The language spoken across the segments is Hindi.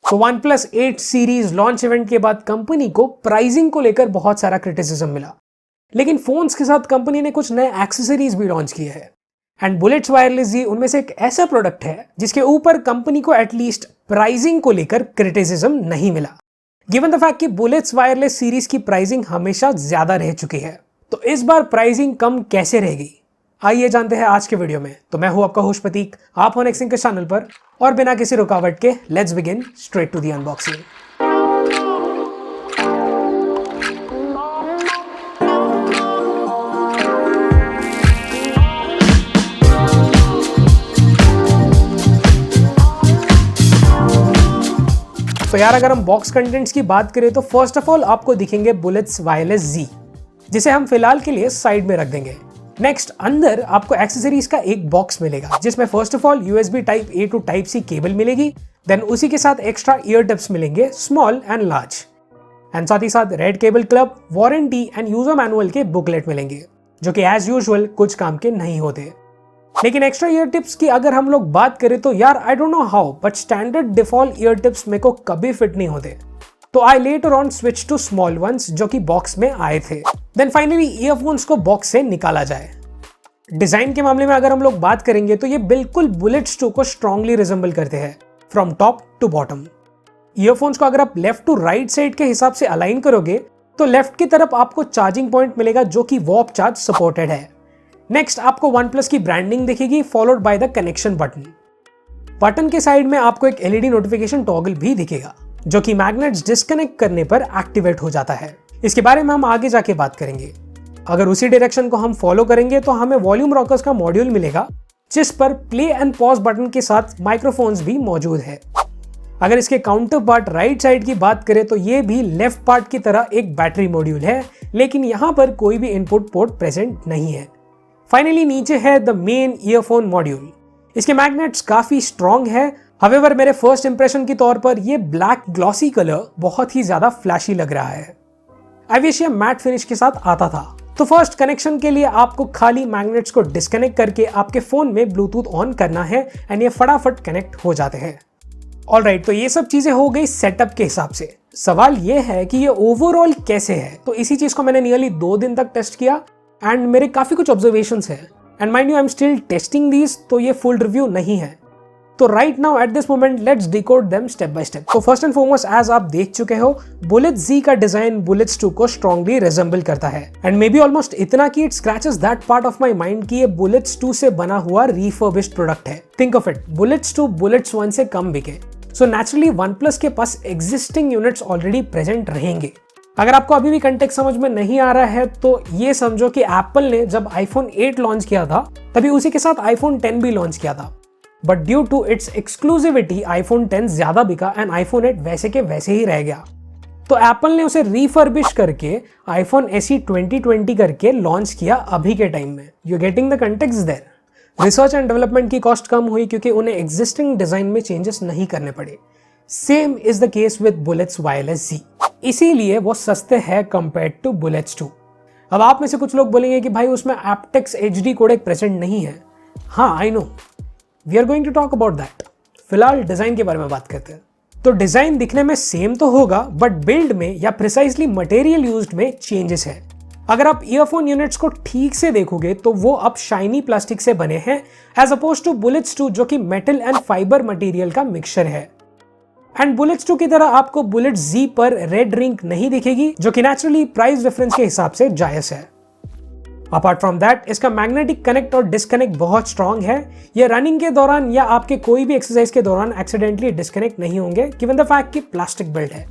तो OnePlus 8 सीरीज लॉन्च इवेंट के बाद कंपनी को प्राइसिंग को लेकर बहुत सारा क्रिटिसिज्म मिला, लेकिन फोन्स के साथ कंपनी ने कुछ नए एक्सेसरीज भी लॉन्च किए हैं। एंड बुलेट्स वायरलेस जी उनमें से एक ऐसा प्रोडक्ट है जिसके ऊपर कंपनी को एटलीस्ट प्राइसिंग को लेकर क्रिटिसिज्म नहीं मिला, गिवन द फैक्ट कि बुलेट्स वायरलेस सीरीज की प्राइसिंग हमेशा ज्यादा रह चुकी है। तो इस बार प्राइसिंग कम कैसे रहेगी, आइए जानते हैं आज के वीडियो में। तो मैं हूं आपका होस्ट प्रतीक, आप हो नेक्सिंग के चैनल पर, और बिना किसी रुकावट के let's begin straight to the unboxing. तो यार अगर हम बॉक्स कंटेंट्स की बात करें तो फर्स्ट ऑफ ऑल आपको दिखेंगे बुलेट्स वायरलेस जी, जिसे हम फिलहाल के लिए साइड में रख देंगे। नेक्स्ट अंदर आपको एक्सेसरीज का एक बॉक्स मिलेगा जिसमें first of all USB type A to type C cable मिलेगी, देन उसी के साथ एक्स्ट्रा ईयर टिप्स मिलेंगे स्मॉल एंड लार्ज, एंड साथ ही साथ red cable club, warranty and user manual के बुकलेट मिलेंगे जो कि एज यूजुअल कुछ काम के नहीं होते। लेकिन एक्स्ट्रा ईयर टिप्स की अगर हम लोग बात करें तो यार I don't know how but standard default ear tips मेरे को कभी फिट नहीं होते, तो I later on switch to small ones जो कि बॉक्स में आए थे। देन फाइनली ईयरफोन्स को बॉक्स से निकाला जाए। डिजाइन के मामले में अगर हम लोग बात करेंगे तो ये बिल्कुल बुलेट्स 2 को स्ट्रांगली रिजेंबल करते हैं from top to bottom. Earphones को अगर आप लेफ्ट टू राइट साइड के हिसाब से अलाइन करोगे तो लेफ्ट की तरफ आपको चार्जिंग पॉइंट मिलेगा जो कि वॉप चार्ज सपोर्टेड है। नेक्स्ट आपको OnePlus की ब्रांडिंग दिखेगी followed by the connection button के साइड में आपको एक LED नोटिफिकेशन टॉगल भी दिखेगा जो कि मैग्नेट्स डिस्कनेक्ट करने पर एक्टिवेट हो जाता है। इसके बारे में हम आगे जाके बात करेंगे। अगर उसी डायरेक्शन को हम फॉलो करेंगे तो हमें वॉल्यूम रॉकर्स का मॉड्यूल मिलेगा जिस पर प्ले एंड पॉज बटन के साथ माइक्रोफोन्स भी मौजूद है। अगर इसके काउंटर पार्ट राइट साइड की बात करें तो ये भी लेफ्ट पार्ट की तरह एक बैटरी मॉड्यूल है, लेकिन यहाँ पर कोई भी इनपुट पोर्ट प्रेजेंट नहीं है। फाइनली नीचे है द मेन ईयरफोन मॉड्यूल। इसके मैग्नेट्स काफी स्ट्रॉन्ग है, हावेवर मेरे फर्स्ट इंप्रेशन के तौर पर ये ब्लैक ग्लॉसी कलर बहुत ही ज्यादा फ्लैशी लग रहा है। आई विश ये मैट फिनिश के साथ आता था। तो फर्स्ट कनेक्शन के लिए आपको खाली मैग्नेट्स को डिस्कनेक्ट करके आपके फोन में ब्लूटूथ ऑन करना है एंड ये फटाफट कनेक्ट हो जाते हैं। ऑलराइट, तो ये सब चीजें हो गई सेटअप के हिसाब से। सवाल ये है कि ये ओवरऑल कैसे है, तो इसी चीज को मैंने नियरली 2 दिन तक टेस्ट किया एंड मेरे काफी कुछ ऑब्जर्वेशंस है and mind you I am still testing these, तो ये फुल रिव्यू नहीं है। तो right now at this moment let's decode them step by step. तो फर्स्ट एंड फॉरमोस्ट एज आप देख चुके हो बुलेट्स जी का डिजाइन बुलेट्स 2 को स्ट्रांगली रिजेंबल करता है एंड मे बी ऑलमोस्ट इतना कि it scratches that part of my mind कि ये बुलेट्स 2 से बना हुआ रिफर्बिश्ड प्रोडक्ट है। Think of it, bullets 2 bullets 1 से कम बिके, सो नेचुरली OnePlus के पास एग्जिस्टिंग यूनिट्स ऑलरेडी प्रेजेंट रहेंगे। अगर आपको अभी भी कंटेक्स्ट समझ में नहीं आ रहा है तो ये समझो कि एप्पल ने जब iPhone 8 लॉन्च किया था तभी उसी के साथ iPhone 10 भी लॉन्च किया था, but due to its exclusivity iPhone 10 ज्यादा बिका एंड iPhone 8 वैसे के वैसे ही रह गया। तो एप्पल ने उसे रिफर्बिश करके iPhone SE 2020 करके लॉन्च किया अभी के टाइम में। You getting the context there. Research and development की कॉस्ट कम हुई क्योंकि उन्हें एग्जिस्टिंग डिजाइन में चेंजेस नहीं करने पड़े। Same is the case with Bullets Wireless Z, इसीलिए वो सस्ते हैं कंपेयर्ड टू बुलेट्स 2। अब आप में से कुछ लोग बोलेंगे कि भाई उसमें एप्टेक्स HD कोडेक प्रेजेंट नहीं है। हाँ I know, we are going to talk about that. फिलहाल डिजाइन के बारे में बात करते हैं। तो डिजाइन दिखने में सेम तो होगा बट बिल्ड में या प्रिसाइसली मटेरियल यूज्ड में चेंजेस है। अगर आप ईयरफोन यूनिट्स को ठीक से देखोगे तो वो अब शाइनी प्लास्टिक से बने हैं एज अपोज टू बुलेट्स 2 जो कि मेटल एंड फाइबर मटेरियल का मिक्सचर है। एंड बुलेट्स 2 की तरह आपको बुलेट्स जी पर रेड रिंग नहीं दिखेगी जो कि नेचुरली प्राइस डिफरेंस के हिसाब से जायज है। अपार्ट फ्रॉम दैट इसका मैग्नेटिक कनेक्ट और डिस्कनेक्ट बहुत स्ट्रांग है। ये रनिंग के दौरान या आपके कोई भी एक्सरसाइज के दौरान एक्सीडेंटली डिस्कनेक्ट नहीं होंगे गिवन द फैक्ट कि प्लास्टिक बिल्ड है।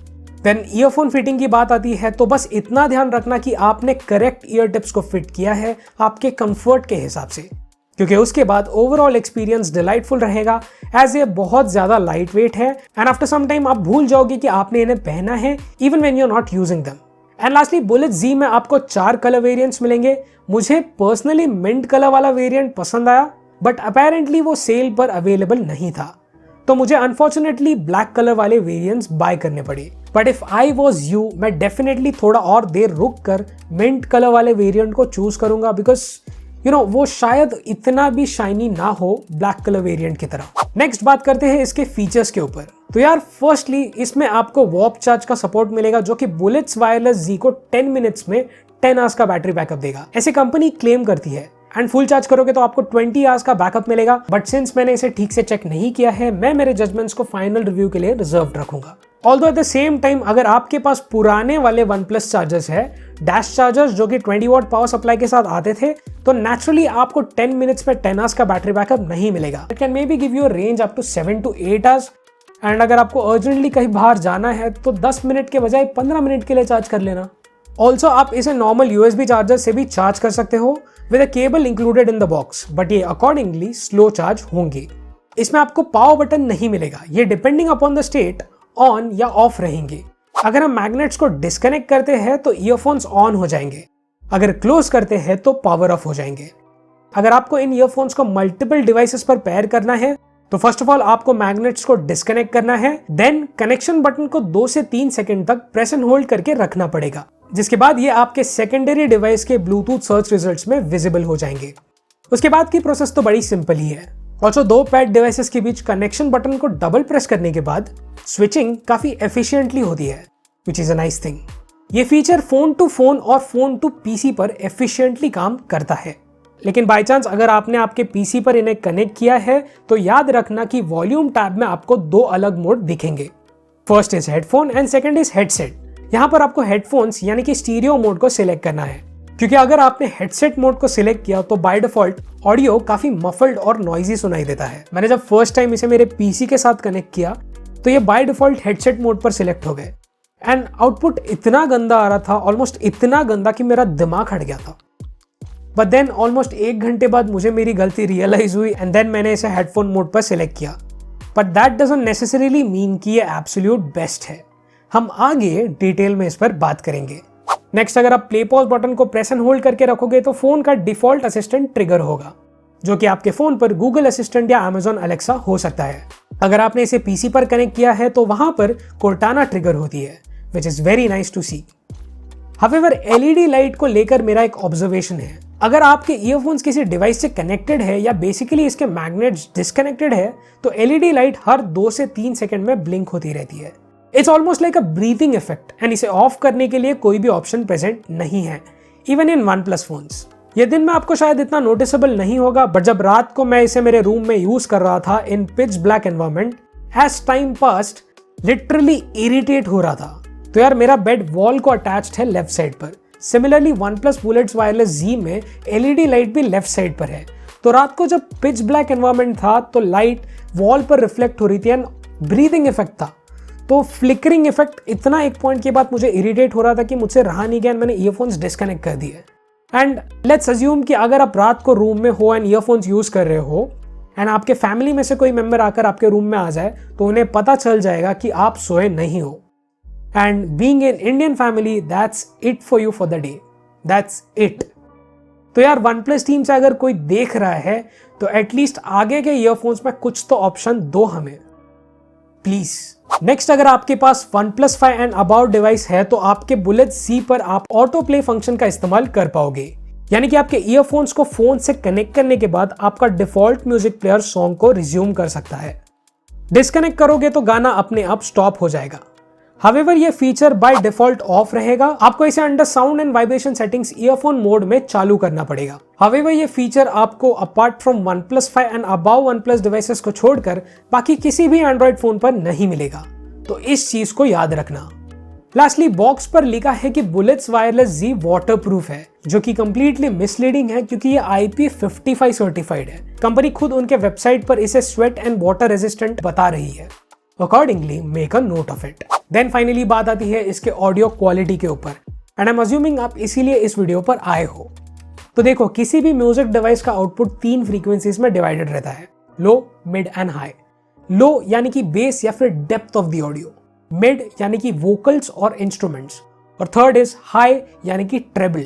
देन ईयरफोन फिटिंग की बात आती है तो बस इतना ध्यान रखना कि आपने करेक्ट ईयर टिप्स को फिट किया है आपके कंफर्ट के हिसाब से, क्योंकि उसके बाद ओवरऑल एक्सपीरियंस डिलाइटफुल रहेगा एज ये बहुत ज्यादा लाइट वेट है एंड आफ्टर सम टाइम आप भूल जाओगे कि आपने इन्हें पहना है even when you are not using them. And lastly Bullets Z में आपको 4 कलर वेरिएंट्स मिलेंगे। मुझे पर्सनली मिंट कलर वाला वेरिएंट पसंद आया बट अपेरेंटली वो सेल पर अवेलेबल नहीं था, तो मुझे अनफॉर्चुनेटली ब्लैक कलर वाले वेरिएंट्स बाय करने पड़े। But if I was you मैं डेफिनेटली थोड़ा और देर रुक कर मिंट कलर वाले वेरिएंट को चूज करूंगा बिकॉज वो शायद इतना भी शाइनी ना हो ब्लैक कलर वेरिएंट की तरह। नेक्स्ट बात करते हैं इसके फीचर्स के ऊपर। तो यार फर्स्टली इसमें आपको वॉर्प चार्ज का सपोर्ट मिलेगा, जो कि बुलेट्स वायरलेस Z को 10 मिनट्स में 10 आवर्स का बैटरी बैकअप देगा, ऐसे कंपनी क्लेम करती है। एंड फुल चार्ज करोगे तो आपको 20 आवर्स का बैकअप मिलेगा, बट सिंस मैंने इसे ठीक से चेक नहीं किया है, मैं मेरे जजमेंट्स को फाइनल रिव्यू के लिए रिजर्व रखूंगा। Although eight the same time अगर आपके पास पुराने वाले OnePlus चार्जर्स है, डैश चार्जर्स जो कि 20 वॉट पावर सप्लाई के साथ आते थे, तो नेचुरली आपको 10 मिनट्स में 10 आवर्स का बैटरी बैकअप नहीं मिलेगा। It can may be give you a range up to 7 to 8 hours. And अगर आपको अर्जेंटली कहीं बाहर जाना है तो 10 मिनट के बजाय 15 मिनट के लिए चार्ज कर लेना। ऑल्सो आप इसे नॉर्मल USB चार्जर से भी चार्ज कर सकते हो with a cable included in the box, but ये अकॉर्डिंगली स्लो चार्ज होंगे। इसमें आपको पावर बटन नहीं मिलेगा, ये depending upon the state on या ऑफ रहेंगे। अगर हम मैग्नेट्स को डिस्कनेक्ट करते हैं तो ईयरफोन्स ऑन हो जाएंगे, अगर क्लोज करते हैं तो पावर ऑफ हो जाएंगे। अगर आपको इन ईयरफोन्स को मल्टीपल डिवाइसेस पर पेयर करना है तो फर्स्ट ऑफ ऑल आपको मैग्नेट्स को डिस्कनेक्ट करना है, देन कनेक्शन बटन को 2 से 3 सेकंड तक प्रेस एंड होल्ड करके रखना पड़ेगा, जिसके बाद ये आपके सेकेंडरी डिवाइस के ब्लूटूथ सर्च रिजल्ट्स में विजिबल हो जाएंगे। उसके बाद की प्रोसेस तो बड़ी सिंपल ही है। ऑल्सो 2 पैड डिवाइसेस के बीच कनेक्शन बटन को डबल प्रेस करने के बाद स्विचिंग काफी एफिशिएंटली होती है, which is a nice thing. ये फीचर फोन टू फोन और फोन टू पीसी पर एफिशिएंटली काम करता है, लेकिन बाय चांस अगर आपने आपके पीसी पर इन्हें कनेक्ट किया है तो याद रखना कि वॉल्यूम टैब में आपको 2 अलग मोड दिखेंगे। First is headphone and second is headset. यहाँ पर आपको हेडफोन्स यानी कि स्टीरियो मोड को सिलेक्ट करना है, क्योंकि अगर आपने हेडसेट मोड को सिलेक्ट किया तो बाय डिफॉल्ट ऑडियो काफी मफल्ड और नॉइजी सुनाई देता है। मैंने जब फर्स्ट टाइम इसे मेरे पीसी के साथ कनेक्ट किया तो ये बाय डिफॉल्ट हेडसेट मोड पर सिलेक्ट हो गए एंड आउटपुट इतना गंदा आ रहा था, ऑलमोस्ट इतना गंदा कि मेरा दिमाग हट गया था। बट देन ऑलमोस्ट 1 घंटे बाद मुझे मेरी गलती रियलाइज हुई एंड देन मैंने इसे हेडफोन मोड पर सिलेक्ट किया। But that doesn't necessarily mean कि ये एब्सोल्यूट बेस्ट है। हम आगे डिटेल में इस पर बात करेंगे। नेक्स्ट, अगर आप प्ले पॉज बटन को प्रेस एंड होल्ड करके रखोगे तो फोन का डिफॉल्ट असिस्टेंट ट्रिगर होगा, जो कि आपके फोन पर गूगल असिस्टेंट या Amazon Alexa हो सकता है। अगर आपने इसे पीसी पर कनेक्ट किया है तो वहां पर Cortana ट्रिगर होती है, which is very nice to see. However LED light को लेकर मेरा एक ऑब्जर्वेशन है। अगर आपके ईयरफोन्स किसी डिवाइस से कनेक्टेड है या बेसिकली इसके मैग्नेट्स डिस्कनेक्टेड है तो LED लाइट हर 2 से 3 सेकंड में ब्लिंक होती रहती है। It's almost like a breathing effect and इसे ऑफ करने के लिए कोई भी ऑप्शन प्रेजेंट नहीं है, इवन इन OnePlus फोन्स। ये दिन में आपको शायद इतना नोटिसेबल नहीं होगा, बट जब रात को मैं इसे मेरे रूम में यूज कर रहा था in pitch black environment, as time passed literally irritate हो रहा था। तो यार मेरा बेड वॉल को अटैच्ड है लेफ्ट साइड पर। Similarly OnePlus bullets wireless Z में LED लाइट भी लेफ्ट साइड पर है। तो रात को जब पिच ब्लैक एनवायरनमेंट था तो लाइट वॉल पर रिफ्लेक्ट हो रही थी एंड ब्रीदिंग इफेक्ट था। तो फ्लिकरिंग इफेक्ट इतना एक पॉइंट के बाद मुझे इरिटेट हो रहा था कि मुझसे रहा नहीं गया, मैंने ईयरफोन्स डिस्कनेक्ट कर दिए। एंड लेट्स अज्यूम कि अगर आप रात को रूम में हो एंड ईयरफोन्स यूज कर रहे हो एंड आपके फैमिली में से कोई मेंबर आकर आपके रूम में आ जाए तो उन्हें पता चल जाएगा कि आप सोए नहीं हो। And being an Indian family, that's it for you for the day, that's it. तो यार OnePlus टीम से अगर कोई देख रहा है तो एटलीस्ट आगे के ईयरफोन्स में कुछ तो ऑप्शन दो हमें, प्लीज। नेक्स्ट, अगर आपके पास OnePlus 5 एंड अबाउ डिवाइस है तो आपके बुलेट्स Z पर आप ऑटो प्ले फंक्शन का इस्तेमाल कर पाओगे, यानी कि आपके ईयरफोन्स को फोन से कनेक्ट करने के बाद आपका डिफॉल्ट म्यूजिक प्लेयर सॉन्ग को रिज्यूम कर सकता है। डिस्कनेक्ट करोगे तो गाना अपने आप स्टॉप हो जाएगा। हाउएवर ये फीचर बाय डिफॉल्ट ऑफ रहेगा, आपको इसे under sound and vibration settings earphone mode में चालू करना पड़ेगा। हाउएवर ये फीचर आपको apart from OnePlus 5 and above OnePlus devices को छोड़कर बाकी किसी भी एंड्रॉइड फोन पर नहीं मिलेगा, तो इस चीज को याद रखना। लास्टली, बॉक्स पर लिखा है कि बुलेट्स वायरलेस Z वाटरप्रूफ है, जो कि कंप्लीटली मिसलीडिंग है क्योंकि ये IP55 सर्टिफाइड है। कंपनी खुद उनके वेबसाइट पर इसे स्वेट एंड वाटर रेजिस्टेंट बता रही है। Accordingly make a note of it. Then finally बात आती है इसके ऑडियो क्वालिटी के ऊपर, एंड आई एम अज्यूमिंग आप इसीलिए इस वीडियो पर आए हो। तो देखो, किसी भी म्यूजिक डिवाइस का आउटपुट 3 फ्रीक्वेंसीज में डिवाइडेड रहता है, लो, मिड एंड हाई। लो यानी कि बेस या फिर depth of the audio, mid यानी कि वोकल्स और इंस्ट्रूमेंट्स, और थर्ड इज हाई यानी कि treble,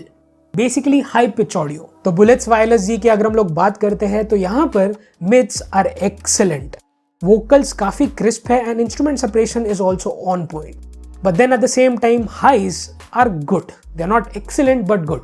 basically high pitch audio. तो बुलेट्स वायरलेस Z की अगर हम लोग बात करते हैं तो यहाँ पर मिड्स आर एक्सेलेंट, वोकल्स काफी क्रिस्प है and instrument separation is also on point, but then at the same time highs are good, they are not excellent but good.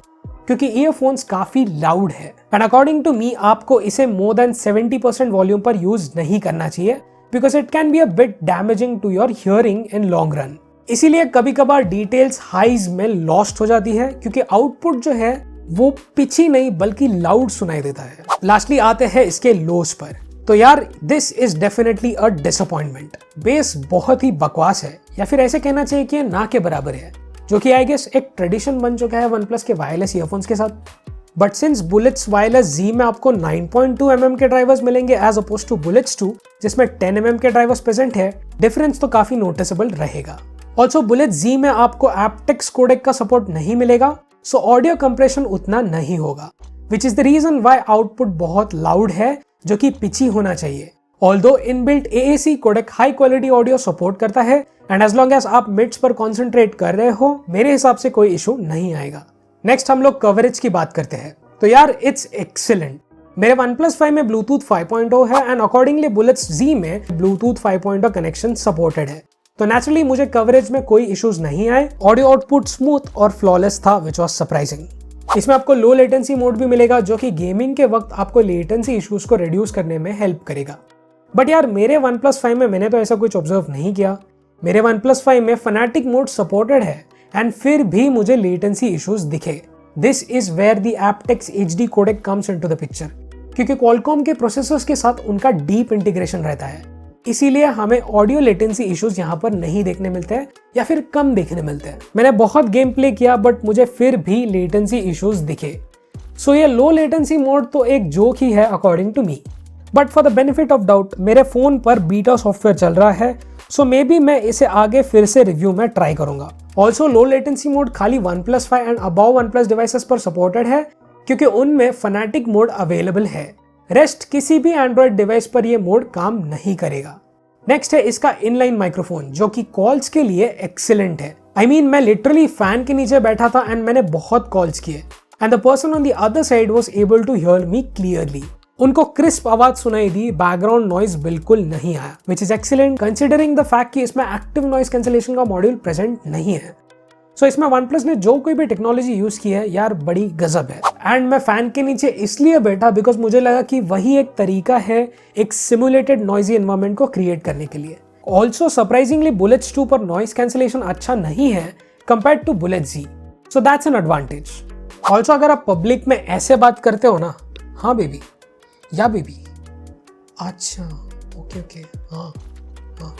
क्योंकि ईयरफोन्स काफी लाउड है एंड अकॉर्डिंग टू मी आपको इसे मोर देन 70% वॉल्यूम पर यूज नहीं करना चाहिए because it can be a bit damaging to your hearing in long run. इसीलिए कभी कभार डिटेल्स हाइज में लॉस्ट हो जाती है क्योंकि आउटपुट जो है वो पिची नहीं बल्कि लाउड सुनाई देता है। लास्टली आते हैं इसके लोस पर। तो यार this is definitely a disappointment. Base बहुत ही बकवास है या फिर ऐसे कहना चाहिए कि ना के बराबर है, जो कि आई गेस एक ट्रेडिशन बन चुका है वनप्लस के वायरलेस ईयरफोन्स के साथ। But since bullets wireless Z में आपको 9.2 mm के ड्राइवर्स मिलेंगे एज अपोज टू बुलेट्स 2 जिसमें 10 mm के ड्राइवर्स प्रेजेंट है, डिफरेंस तो काफी नोटिसेबल रहेगा। ऑल्सो बुलेट्स Z में आपको एप्टेक्स कोडेक का सपोर्ट नहीं मिलेगा, सो ऑडियो कंप्रेशन उतना नहीं होगा, which is the reason why output बहुत लाउड है जो कि पिची होना चाहिए। Although inbuilt AAC codec high quality audio support करता है एंड एज लॉन्ग एज आप मिड्स पर कॉन्सेंट्रेट कर रहे हो मेरे हिसाब से कोई इशू नहीं आएगा। नेक्स्ट हम लोग कवरेज की बात करते हैं। तो यार इट्स एक्सीलेंट। मेरे OnePlus 5 में ब्लूटूथ 5.0 है एंड अकॉर्डिंगली बुलेट्स Z में ब्लूटूथ 5.0 कनेक्शन सपोर्टेड है, तो नेचुरली मुझे कवरेज में कोई इश्यूज नहीं आए। ऑडियो आउटपुट स्मूथ और फ्लॉलेस था विच वॉज सरप्राइजिंग। इसमें आपको लो लेटेंसी मोड भी मिलेगा जो कि गेमिंग के वक्त आपको लेटेंसी इश्यूज को रिड्यूस करने में हेल्प करेगा। बट यार मेरे OnePlus 5 में मैंने तो ऐसा कुछ ऑब्जर्व नहीं किया। मेरे OnePlus 5 में फनाटिक मोड सपोर्टेड है एंड फिर भी मुझे लेटेंसी इश्यूज दिखे। This is where the aptX HD codec comes into the picture, क्योंकि क्वालकॉम के प्रोसेसर्स के साथ उनका डीप इंटीग्रेशन रहता है, इसीलिए हमें ऑडियो लेटेंसी इश्यूज यहाँ पर नहीं देखने मिलते हैं या फिर कम देखने मिलते हैं। मैंने बहुत गेम प्ले किया बट मुझे फिर भी लेटेंसी इश्यूज दिखे। सो ये लो लेटेंसी मोड तो एक जोक ही है according to me. But for the benefit of doubt मेरे फोन पर बीटा सॉफ्टवेयर चल रहा है, सो मे बी मैं इसे आगे फिर से रिव्यू में ट्राई करूंगा। ऑल्सो लो लेटेंसी मोड खाली OnePlus 5 and above OnePlus devices पर सपोर्टेड है क्योंकि उनमें फनाटिक मोड अवेलेबल है। रेस्ट किसी भी एंड्रॉइड डिवाइस पर यह मोड काम नहीं करेगा। नेक्स्ट है इसका इनलाइन माइक्रोफोन जो कि कॉल्स के लिए एक्सीलेंट है। आई मीन मैं लिटरली फैन के नीचे बैठा था एंड मैंने बहुत कॉल्स किए and the person on the other side was able to hear me clearly. उनको क्रिस्प आवाज सुनाई दी, बैकग्राउंड नॉइज बिल्कुल नहीं आया, which is excellent considering the fact कि इसमें एक्टिव नॉइज कैंसिलेशन का मॉड्यूल प्रेजेंट नहीं है। सो इसमें OnePlus ने जो कोई भी टेक्नोलॉजी यूज की है यार बड़ी गजब है। एंड मैं फैन के नीचे इसलिए बैठा बिकॉज मुझे लगा कि वही एक तरीका है एक सिमुलेटेड नॉइजी एनवायरनमेंट को क्रिएट करने के लिए। ऑल्सो सरप्राइजिंगली बुलेट्स 2 पर नॉइज कैंसिलेशन अच्छा नहीं है compared to bullets Z, so that's an advantage. Also अगर आप पब्लिक में ऐसे बात करते हो ना, हाँ बेबी या बेबी, अच्छा ओके ओके हाँ हाँ,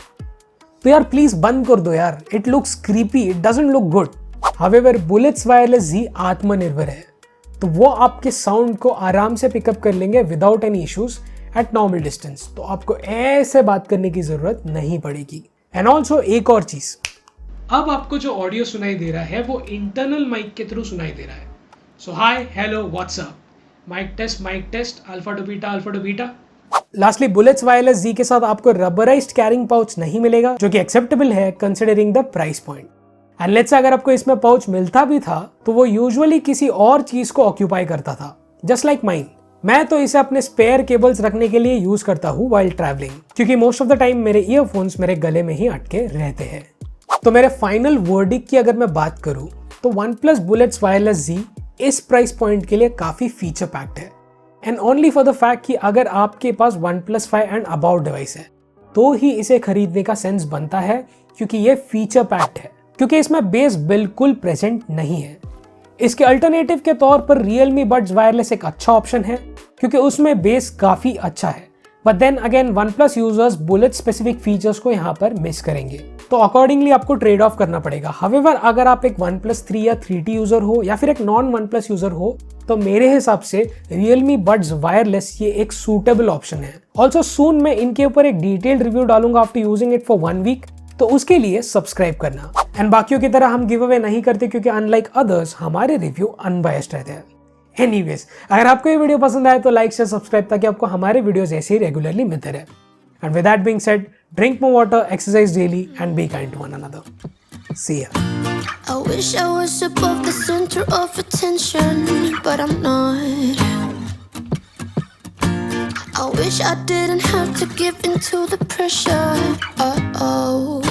तो यार प्लीज बंद कर दो यार, it looks creepy, it doesn't look good. However bullets wireless Z आत्मनिर्भर है, तो वो आपके साउंड को आराम से पिकअप कर लेंगे without any issues at normal distance, तो आपको ऐसे बात करने की जरूरत नहीं पड़ेगी। एंड ऑल्सो एक और चीज, अब आपको जो ऑडियो सुनाई दे रहा है वो इंटरनल माइक के थ्रू सुनाई दे रहा है। So hi hello what's up, mike test, alpha to beta. Lastly Bullets wireless Z के साथ आपको रबराइज्ड कैरिंग पाउच नहीं मिलेगा जो कि एक्सेप्टेबल है considering the price point. And let's say अगर आपको इसमें पाउच मिलता भी था तो वो यूजुअली किसी और चीज को ऑक्यूपाई करता था, जस्ट लाइक माइन। मैं तो इसे अपने स्पेयर केबल्स रखने के लिए यूज करता हूँ वाइल ट्रैवलिंग, क्योंकि मोस्ट ऑफ द टाइम मेरे ईयरफोन्स मेरे गले में ही अटके रहते हैं। तो मेरे फाइनल वर्डिक्ट की अगर मैं बात करूं तो OnePlus बुलेट्स वायरलेस Z इस प्राइस पॉइंट के लिए काफी फीचर पैक्ड है and only for the fact कि अगर आपके पास OnePlus 5 एंड अबाउट डिवाइस है तो ही इसे खरीदने का सेंस बनता है, क्योंकि ये फीचर पैक्ड है, क्योंकि इसमें बेस बिल्कुल प्रेजेंट नहीं है। इसके अल्टरनेटिव के तौर पर Realme Buds वायरलेस एक अच्छा ऑप्शन है क्योंकि उसमें बेस काफी अच्छा है, but then again OnePlus users bullet specific features को यहाँ पर मिस करेंगे, तो अकॉर्डिंगली आपको ट्रेड ऑफ करना पड़ेगा। हावेवर अगर आप एक OnePlus 3 या 3T यूजर हो या फिर एक नॉन OnePlus यूजर हो तो मेरे हिसाब से Realme Buds वायरलेस ये एक सूटेबल ऑप्शन है। ऑल्सो सून मैं इनके ऊपर एक डिटेल्ड रिव्यू डालूंगा after using it for 1 week, तो उसके लिए सब्सक्राइब करना। एंड बाकियों की तरह हम गिव अवे नहीं करते क्योंकि अनलाइक अदर्स हमारे रिव्यू अनबायस्ड रहते हैं। एनीवेज, अगर आपको ये वीडियो पसंद आए तो लाइक शेयर सब्सक्राइब ताकि आपको हमारे वीडियोस ऐसे ही रेगुलरली मिलते रहे। And with that being said, drink more water, exercise daily and be kind to one another. See ya. I wish I was above the center of attention, but I'm not. I wish I didn't have to give in to the pressure. Oh.